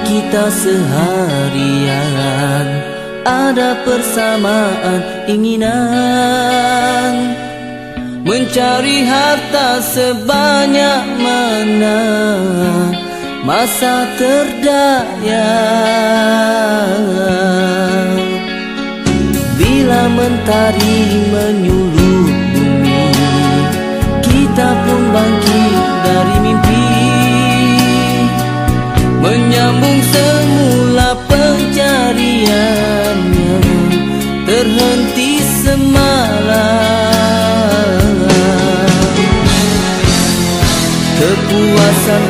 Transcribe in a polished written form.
kita seharian, ada persamaan inginan mencari harta sebanyak mana, masa terdaya. Bila mentari menyulut bumi, kita pun bangkit dari mimpi, menyambung semula pencariannya, terhenti semalam. Kepuasan